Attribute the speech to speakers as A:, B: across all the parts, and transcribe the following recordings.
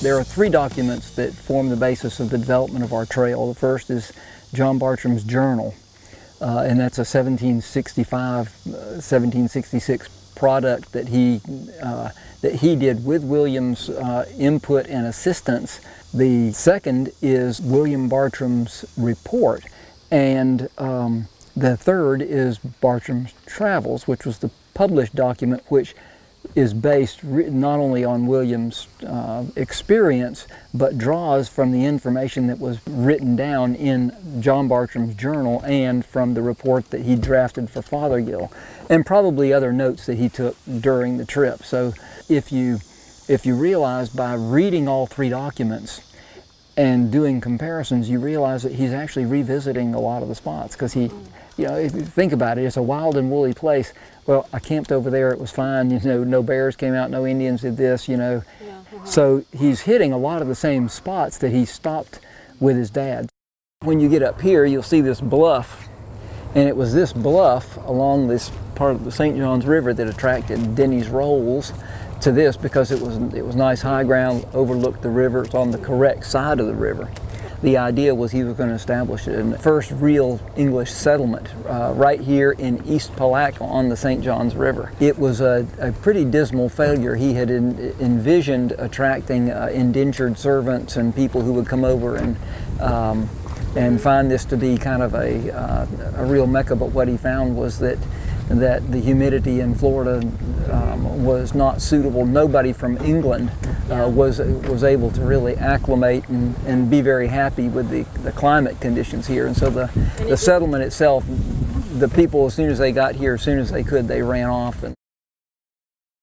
A: There are three documents that form the basis of the development of our trail. The first is John Bartram's journal, and that's a 1766 product that he did with William's input and assistance. The second is William Bartram's report, and the third is Bartram's Travels, which was the published document, which is based not only on William's experience, but draws from the information that was written down in John Bartram's journal and from the report that he drafted for Fothergill, and probably other notes that he took during the trip. So if you realize by reading all three documents and doing comparisons, you realize that he's actually revisiting a lot of the spots, because he, if you think about it, it's a wild and woolly place. Well, I camped over there, it was fine, no bears came out, no Indians did this,
B: Yeah.
A: So he's hitting a lot of the same spots that he stopped with his dad. When you get up here, you'll see this bluff, and it was this bluff along this part of the St. Johns River that attracted Denny's Rolls to this, because it was nice high ground, overlooked the river, it's on the correct side of the river. The idea was he was going to establish the first real English settlement right here in East Palatka on the St. Johns River. It was a pretty dismal failure. He had envisioned attracting indentured servants and people who would come over and find this to be kind of a real mecca, but what he found was that the humidity in Florida was not suitable. Nobody from England was able to really acclimate and be very happy with the climate conditions here. And so the settlement itself, the people, as soon as they got here, as soon as they could, they ran off. And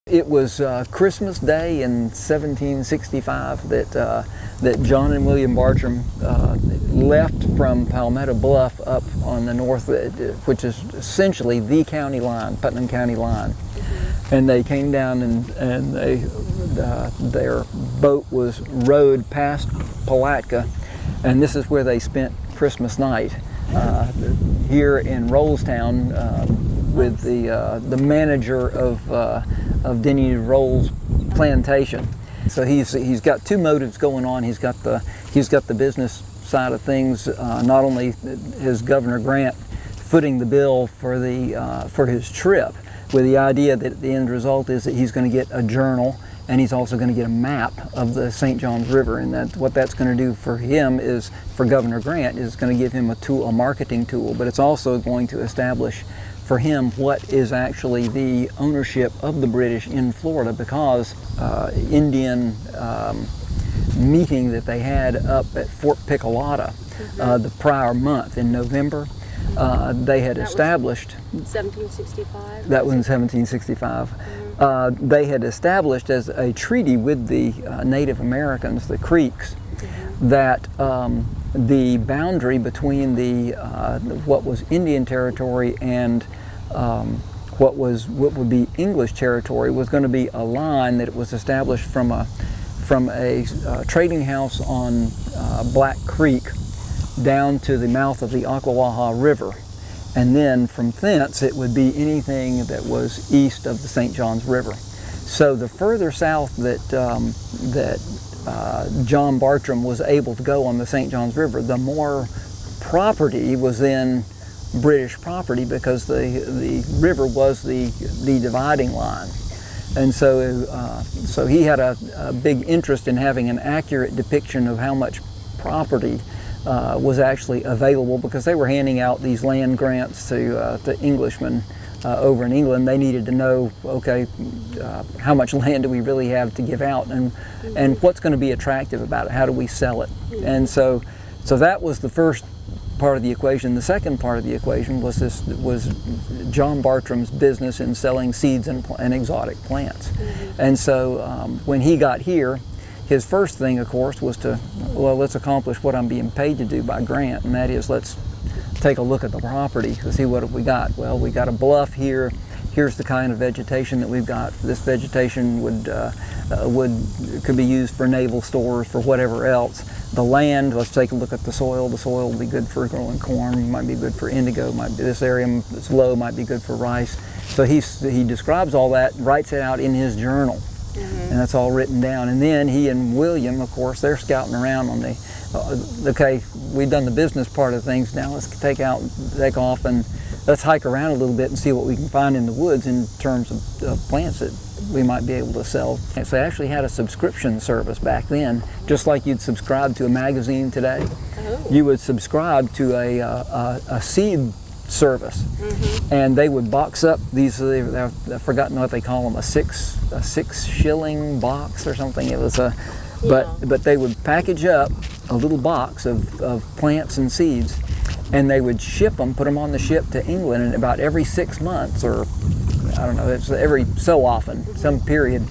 A: it was Christmas Day in 1765 that John and William Bartram left from Palmetto Bluff up on the north, which is essentially the county line, Putnam County line. And they came down and their boat was rowed past Palatka, and this is where they spent Christmas night, here in Rollstown, with the manager of Denny Rolls plantation. So he's got two motives going on. He's got the business side of things. Not only is Governor Grant footing the bill for his trip, with the idea that the end result is that he's going to get a journal, and he's also going to get a map of the St. Johns River. And what that's going to do for him is, for Governor Grant, is going to give him a marketing tool, but it's also going to establish for him what is actually the ownership of the British in Florida, because Indian meeting that they had up at Fort Piccolata the prior month in November, they had established.
B: 1765?
A: That was in 1765. They had established as a treaty with the Native Americans, the Creeks, that the boundary between what was Indian territory and what would be English territory was going to be a line that was established from a trading house on Black Creek down to the mouth of the Ocklawaha River, and then from thence it would be anything that was east of the St. Johns River. So the further south that John Bartram was able to go on the St. Johns River, the more property was then British property, because the river was the dividing line. And so he had a big interest in having an accurate depiction of how much property was actually available, because they were handing out these land grants to Englishmen over in England. They needed to know, okay, how much land do we really have to give out, and what's going to be attractive about it? How do we sell it? And so that was the first part of the equation. The second part of the equation was John Bartram's business in selling seeds and exotic plants. And so when he got here, his first thing, of course, was let's accomplish what I'm being paid to do by Grant, and that is, let's take a look at the property to see what have we got. Well, we got a bluff here. Here's the kind of vegetation that we've got. This vegetation could be used for naval stores, for whatever else. The land, let's take a look at the soil. The soil will be good for growing corn, might be good for indigo, this area that's low might be good for rice. So he describes all that, writes it out in his journal. And that's all written down. And then he and William, of course, they're scouting around on the, okay, we've done the business part of things, now let's take off and let's hike around a little bit and see what we can find in the woods in terms of plants that we might be able to sell. And so they actually had a subscription service back then, just like you'd subscribe to a magazine today.
B: Oh.
A: You would subscribe to a seed service, and they would box up these. I've forgotten what they call them. A six shilling box or something. It was a, but they would package up a little box of plants and seeds, and they would ship them, put them on the ship to England, and about every 6 months, or I don't know, it's every so often, some period,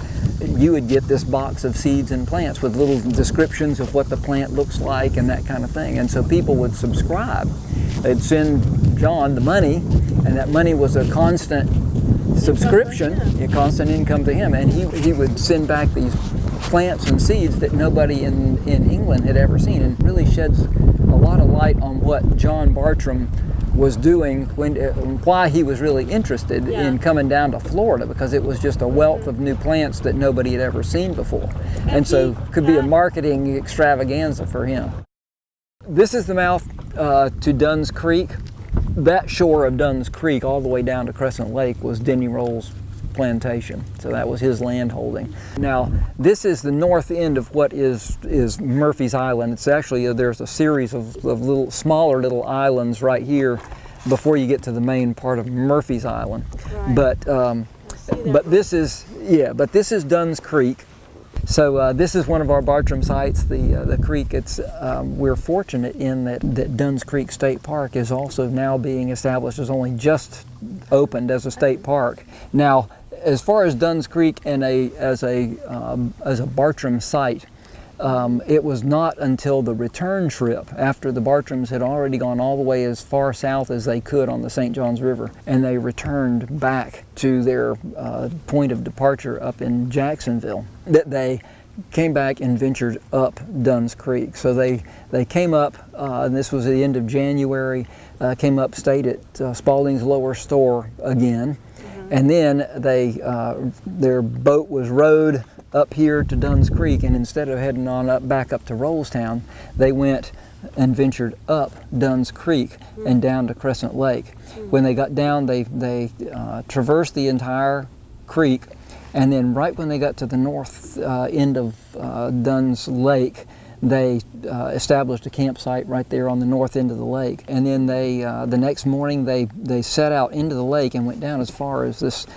A: you would get this box of seeds and plants with little descriptions of what the plant looks like and that kind of thing. And so people would subscribe. They'd send John the money, and that money was a constant subscription, a constant income to him. And he would send back these plants and seeds that nobody in England had ever seen, and really sheds a lot of light on what John Bartram was doing, why he was really interested in coming down to Florida, because it was just a wealth of new plants that nobody had ever seen before. And so could be a marketing extravaganza for him. This is the mouth to Dunn's Creek. That shore of Dunn's Creek all the way down to Crescent Lake was Denny Roll's plantation. So that was his land holding. Now this is the north end of what is Murphy's Island. It's actually, there's a series of smaller little islands right here before you get to the main part of Murphy's Island.
B: Right.
A: But this is Dunn's Creek. So this is one of our Bartram sites, the creek. We're fortunate in that Dunn's Creek State Park is also now being established. It's only just opened as a state park. Now, as far as Dunn's Creek and as a Bartram site, it was not until the return trip, after the Bartrams had already gone all the way as far south as they could on the St. Johns River, and they returned back to their point of departure up in Jacksonville, that they came back and ventured up Dunn's Creek. So they came up, and this was the end of January, came up, stayed at Spaulding's lower store again, and then their boat was rowed up here to Dunn's Creek, and instead of heading on back up to Rollstown, they went and ventured up Dunn's Creek and down to Crescent Lake. When they got down, they traversed the entire creek, and then right when they got to the north end of Dunn's Lake, they established a campsite right there on the north end of the lake. And then the next morning they set out into the lake and went down as far as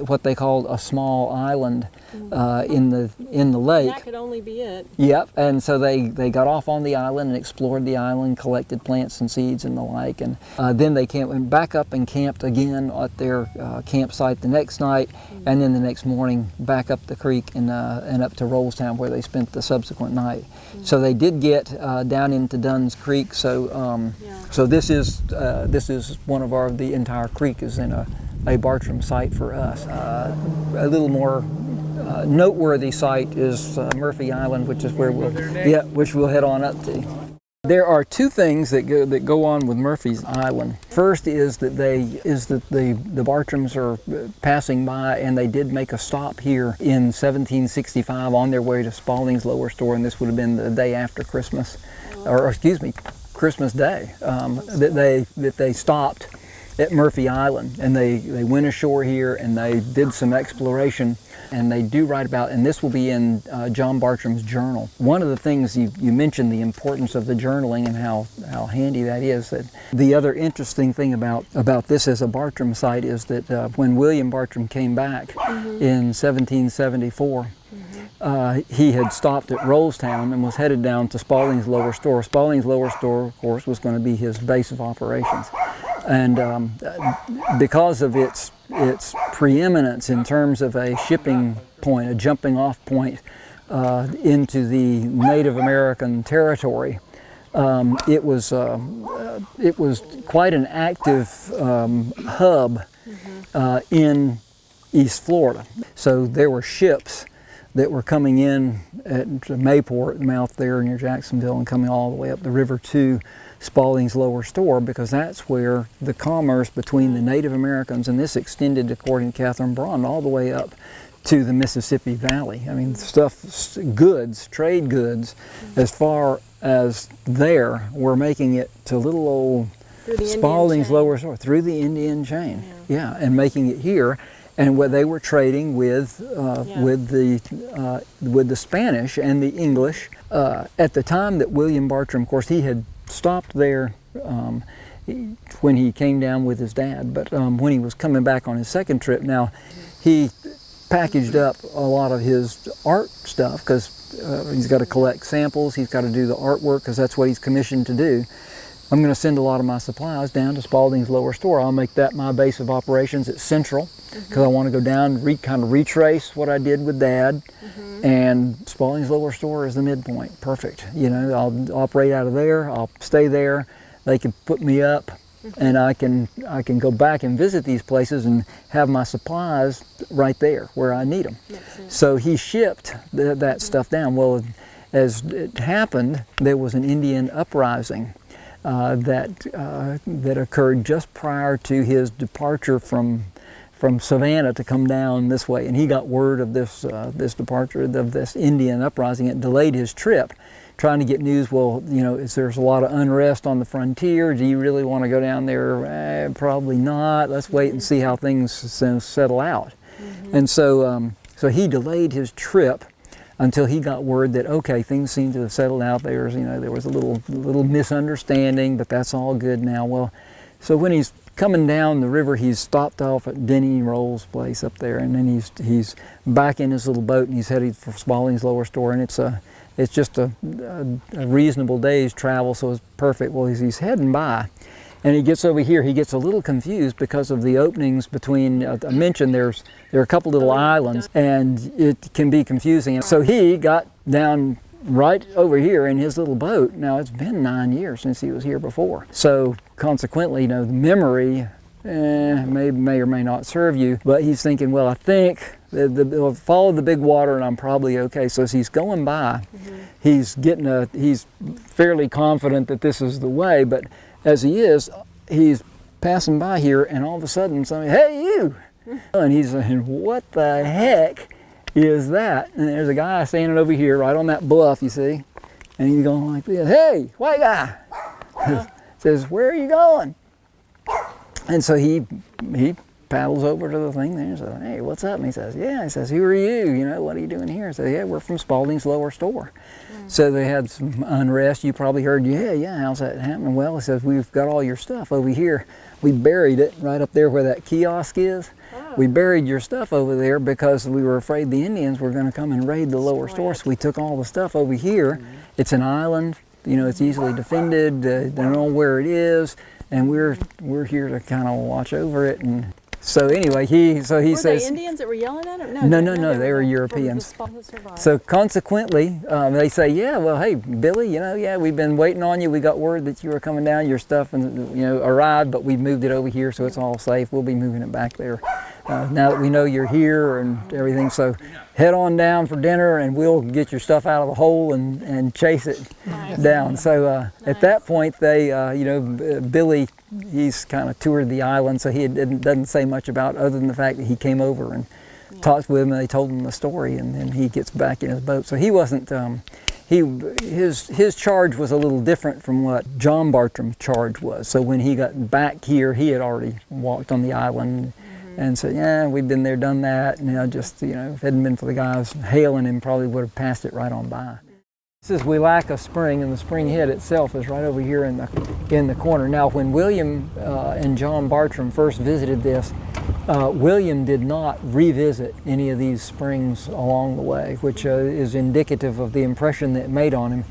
A: what they called a small island in the lake.
B: That could only be it.
A: Yep. And so they got off on the island and explored the island, collected plants and seeds and the like, and then they went back up and camped again at their campsite the next night, and then the next morning back up the creek and up to Rollstown, where they spent the subsequent night. So they did get down into Dunn's Creek. So so this is one of the entire creek is in a Bartram site for us. A little more noteworthy site is Murphy Island, which is where we'll head on up to. There are two things that go on with Murphy's Island. First is that the Bartrams are passing by, and they did make a stop here in 1765 on their way to Spaulding's lower store, and this would have been the day after Christmas, or excuse me, Christmas Day, that they stopped at Murphy Island, and they went ashore here and they did some exploration, and they do write about, and this will be in John Bartram's journal. One of the things you mentioned, the importance of the journaling and how handy that is. That the other interesting thing about this as a Bartram site is that when William Bartram came back in 1774, he had stopped at Rollstown and was headed down to Spaulding's lower store. Spaulding's lower store, of course, was going to be his base of operations. And because of its preeminence in terms of a shipping point, a jumping off point into the Native American territory, it was quite an active hub in East Florida. So there were ships that were coming in at Mayport mouth there near Jacksonville and coming all the way up the river to Spaulding's lower store, because that's where the commerce between the Native Americans, and this extended, according to Catherine Braun, all the way up to the Mississippi Valley. I mean, goods, trade goods, as far as there, were making it to little old Spaulding's lower store, through the Indian chain. Yeah, and making it here. And where they were trading with the Spanish and the English. At the time that William Bartram, of course, he had stopped there when he came down with his dad, but when he was coming back on his second trip, now he packaged up a lot of his art stuff, because he's got to collect samples, he's got to do the artwork, because that's what he's commissioned to do. I'm going to send a lot of my supplies down to Spaulding's lower store. I'll make that my base of operations at Central, because I want to go down, kind of retrace what I did with Dad, and Spaulding's lower store is the midpoint. Perfect. You know, I'll operate out of there, I'll stay there, they can put me up, and I can go back and visit these places and have my supplies right there where I need them. So he shipped that stuff down. Well, as it happened, there was an Indian uprising that occurred just prior to his departure from Savannah to come down this way, and he got word of this departure of this Indian uprising. It delayed his trip, trying to get news. Well, you know, there's a lot of unrest on the frontier. Do you really want to go down there? Probably not. Let's wait and see how things settle out. And so he delayed his trip until he got word that, okay, things seem to have settled out. There was a little misunderstanding, but that's all good now. Well, so when he's coming down the river, he's stopped off at Denny Roll's place up there, and then he's back in his little boat, and he's headed for Spaulding's lower store, and it's just a reasonable day's travel, so it's perfect. Well, he's heading by, and he gets over here, he gets a little confused because of the openings between, I mentioned there are a couple little islands, and it can be confusing. And so he got down right over here in his little boat. Now, it's been 9 years since he was here before. So consequently, you know, the memory may or may not serve you, but he's thinking, well, I think I'll follow the big water and I'm probably okay. So as he's going by, he's fairly confident that this is the way, but as he's passing by here, and all of a sudden somebody, hey you! And he's saying, what the heck is that? And there's a guy standing over here right on that bluff, you see, and he's going like this, hey, white guy! Says, where are you going? And so he paddles over to the thing there and says, hey, what's up? And he says, who are you? You know, what are you doing here? I said, yeah, we're from Spaulding's lower store. So they had some unrest. You probably heard, how's that happening? Well, he says, we've got all your stuff over here. We buried it right up there where that kiosk is. We buried your stuff over there because we were afraid the Indians were going to come and raid the lower store. So we took all the stuff over here. It's an island, you know, it's easily defended. They don't know where it is, and we're here to kind of watch over it. And so anyway, he says,
B: were they Indians that were yelling at him?
A: No, they were Europeans. So consequently, they say, well, hey, Billy, you know, we've been waiting on you. We got word that you were coming down. Your stuff, and you know, arrived, but we moved it over here, so it's all safe. We'll be moving it back there now that we know you're here and everything. So head on down for dinner, and we'll get your stuff out of the hole and chase it down. So at that point, they, Billy, he's kind of toured the island, so he doesn't say much about other than the fact that he came over and talked with him, and they told him the story, and then he gets back in his boat. So he wasn't, his charge was a little different from what John Bartram's charge was. So when he got back here, he had already walked on the island and said, we've been there, done that, and if it hadn't been for the guys hailing him, probably would have passed it right on by. This is Willaca Spring, and the spring head itself is right over here in the corner. Now, when William and John Bartram first visited this, William did not revisit any of these springs along the way, which is indicative of the impression that it made on him.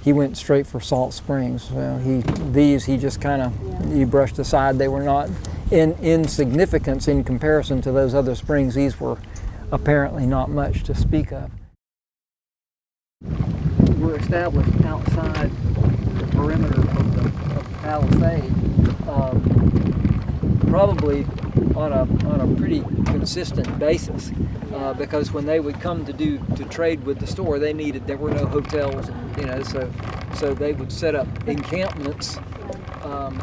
A: He went straight for Salt Springs. He just kind of he brushed aside. They were not in significance in comparison to those other springs. These were apparently not much to speak of. We're established outside the perimeter of the palisade, probably on a pretty consistent basis, because when they would come to trade with the store, there were no hotels, so they would set up encampments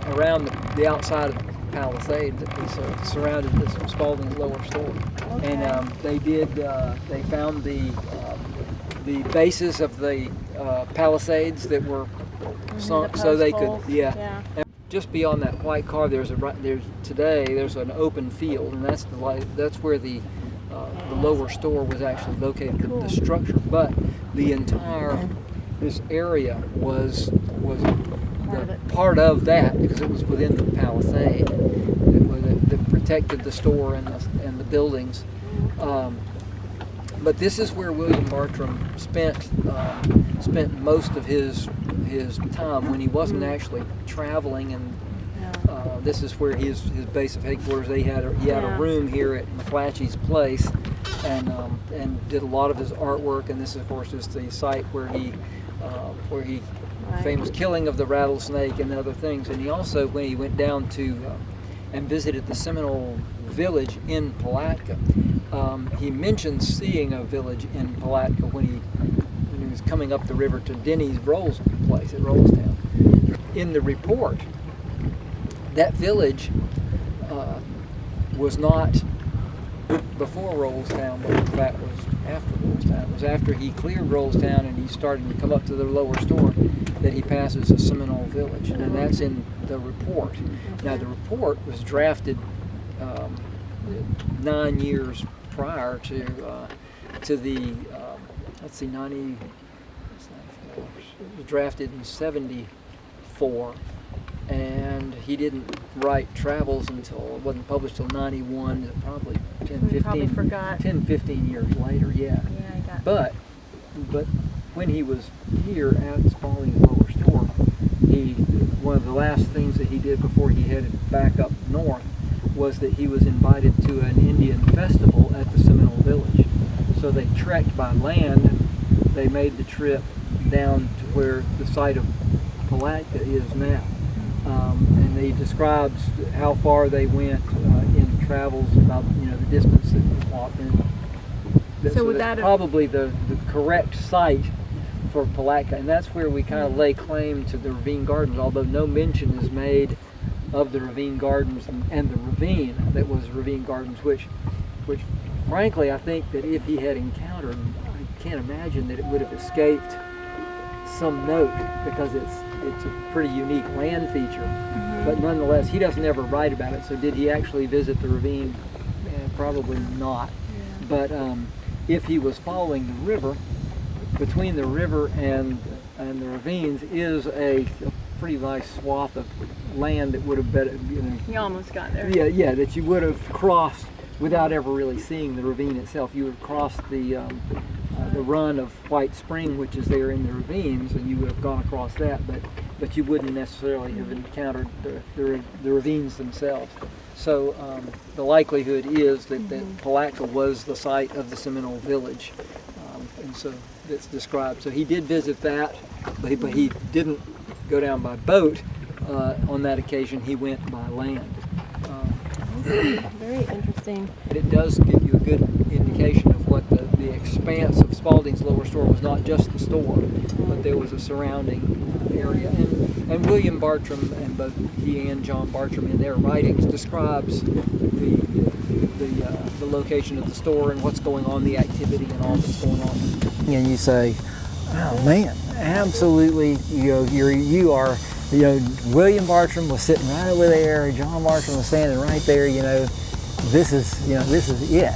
A: around the outside of the palisade that was surrounded this Spaulding's lower store.
B: Okay.
A: And they found the bases of the palisades that were sunk,
B: The
A: so they
B: post
A: could,
B: holes.
A: yeah. And just beyond that white car, there's an open field, and that's where the lower store was actually located,
B: Cool.
A: the structure. But the entire this area was part of that, because it was within the palisade that protected the store and the buildings. But this is where William Bartram spent most of his time when he wasn't actually traveling, and this is where his base of headquarters. He had a room here at McClatchy's place, and did a lot of his artwork. And this, of course, is the site where he famous killing of the rattlesnake and other things. And he also, when he went down to and visited the Seminole village in Palatka, he mentioned seeing a village in Palatka when he was coming up the river to Denny's Rolls place at Rollstown. In the report, that village was not before Rollstown, but in fact was after Rollstown. It was after he cleared Rollstown and he started to come up to the lower store that he passes a Seminole village, and that's in the report. Now the report was drafted 9 years prior to the let's see, 90. It was drafted in 74, and he didn't write Travels until it wasn't published till 91, probably 10, 15 years later. Yeah,
B: I got.
A: But when he was here at Spaulding's lower store, one of the last things that he did before he headed back up north was that he was invited to an Indian festival at the Seminole village. So they trekked by land. They made the trip down to where the site of Palatka is now. And he describes how far they went in travels, about the distance that they walked in. So that's probably the correct site for Palatka, and that's where we kind of lay claim to the ravine gardens, although no mention is made of the ravine gardens and the ravine that was ravine gardens, which frankly I think that if he had encountered, I can't imagine that it would have escaped some note, because it's a pretty unique land feature. But nonetheless, he doesn't ever write about it. So did he actually visit the ravine? Probably not. But if he was following the river, between the river and the ravines is a pretty nice swath of land that would have been,
B: You almost got there.
A: Yeah, that you would have crossed without ever really seeing the ravine itself. You would cross the run of White Spring, which is there in the ravines, and you would have gone across that, but you wouldn't necessarily have encountered the ravines themselves. So the likelihood is that Palatka was the site of the Seminole village, and so that's described. So he did visit that, but he didn't go down by boat on that occasion. He went by land.
B: Very interesting.
A: It does give you a good indication of what the expanse of Spaulding's lower store was. Not just the store, but there was a surrounding area. And William Bartram, and both he and John Bartram in their writings, describes the location of the store and what's going on, the activity and all that's going on. And you say, oh man, absolutely, you are. William Bartram was sitting right over there. John Bartram was standing right there. This is it.